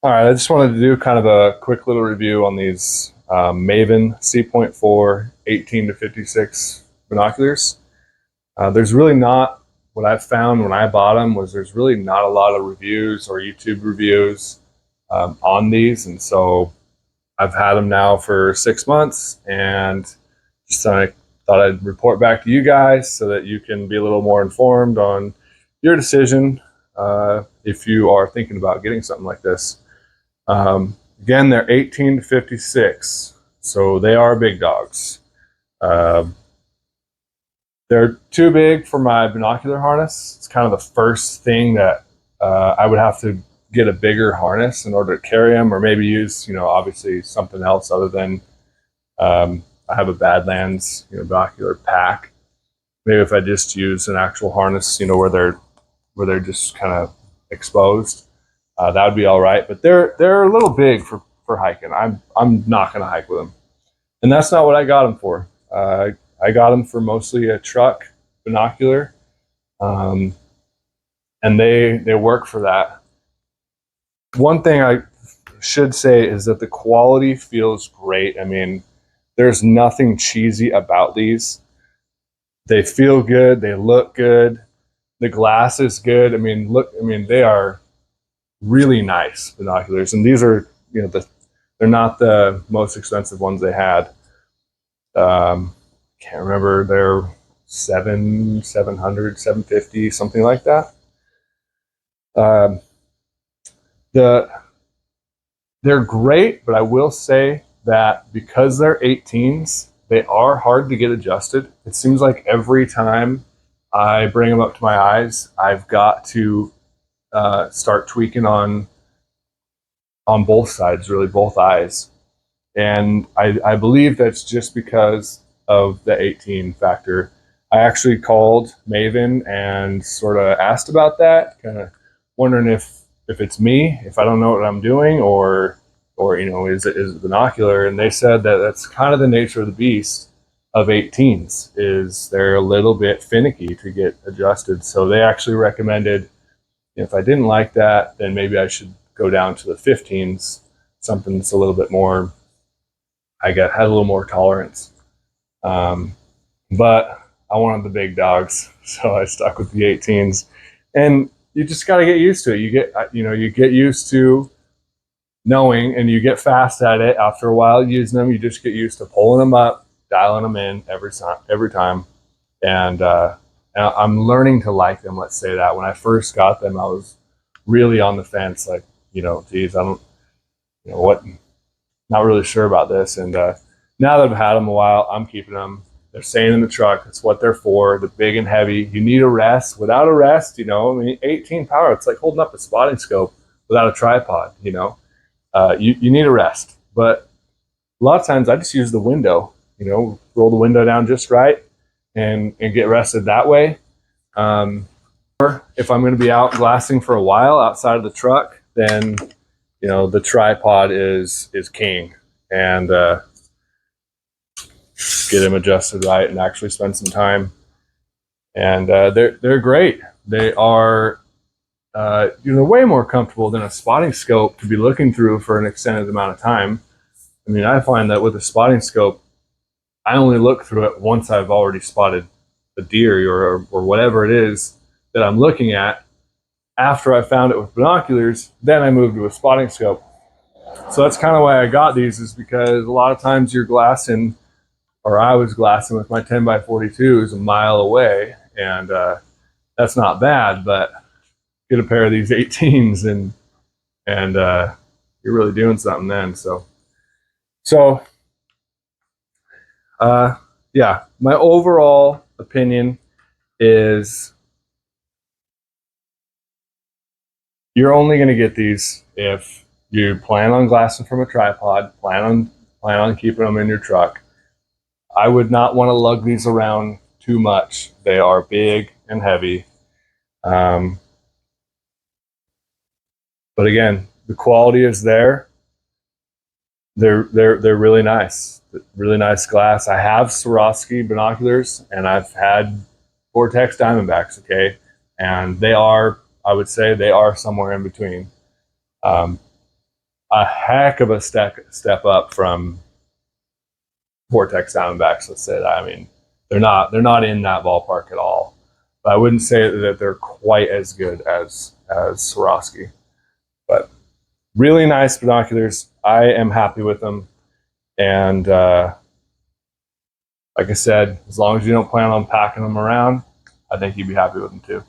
All right, I just wanted to do kind of a quick little review on these Maven C.4 18 to 56 binoculars. There's really not, what I found when I bought them was there's really not a lot of reviews or YouTube reviews on these. And so I've had them now for 6 months and just thought I'd report back to you guys so that you can be a little more informed on your decision if you are thinking about getting something like this. Again, they're 18 to 56, so they are big dogs. They're too big for my binocular harness. It's kind of the first thing that I would have to get a bigger harness in order to carry them, or maybe use, obviously something else other than I have a Badlands, binocular pack. Maybe if I just use an actual harness, where they're just kind of exposed. That would be all right, but they're a little big for hiking. I'm not going to hike with them, and that's not what I got them for. I got them for mostly a truck binocular, and they work for that. One thing I should say is that the quality feels great. I mean, there's nothing cheesy about these. They feel good. They look good. The glass is good. I mean, they are really nice binoculars, and these are, they're not the most expensive ones they had. Can't remember, they're 700, 750, something like that. They're great, but I will say that because they're 18s, they are hard to get adjusted. It seems like every time I bring them up to my eyes, I've got to start tweaking on both sides, really both eyes. And I believe that's just because of the 18 factor. I actually called Maven and sort of asked about that, kind of wondering if it's me, if I don't know what I'm doing, or is it binocular? And they said that that's kind of the nature of the beast of 18s, is they're a little bit finicky to get adjusted. So they actually recommended, if I didn't like that, then maybe I should go down to the 15s, something that's a little bit more, had a little more tolerance. But I wanted the big dogs, so I stuck with the 18s. And you just got to get used to it. You get used to knowing, and you get fast at it. After a while using them, you just get used to pulling them up, dialing them in every time. And I'm learning to like them, let's say that. When I first got them, I was really on the fence, like, geez, I don't, not really sure about this. And now that I've had them a while, I'm keeping them. They're staying in the truck. It's what they're for. They're big and heavy. You need a rest. Without a rest, 18 power, it's like holding up a spotting scope without a tripod, you need a rest. But a lot of times I just use the window, roll the window down just right and get rested that way. Or if I'm going to be out glassing for a while outside of the truck, then, the tripod is king. And get them adjusted right and actually spend some time. And they're great. They are way more comfortable than a spotting scope to be looking through for an extended amount of time. I mean, I find that with a spotting scope, I only look through it once I've already spotted a deer or whatever it is that I'm looking at. After I found it with binoculars, then I moved to a spotting scope. So that's kind of why I got these, is because a lot of times you're glassing, or I was glassing with my 10x42s a mile away, and that's not bad, but get a pair of these 18s and you're really doing something then. So yeah, my overall opinion is you're only going to get these if you plan on glassing from a tripod, plan on keeping them in your truck. I would not want to lug these around too much. They are big and heavy. But again, the quality is there. They're really nice. Really nice glass. I have Swarovski binoculars, and I've had Vortex Diamondbacks, okay? And I would say they are somewhere in between. a heck of a step up from Vortex Diamondbacks. Let's say that. I mean, they're not in that ballpark at all. But I wouldn't say that they're quite as good as Swarovski. But really nice binoculars. I am happy with them, and like I said, as long as you don't plan on packing them around, I think you'd be happy with them too.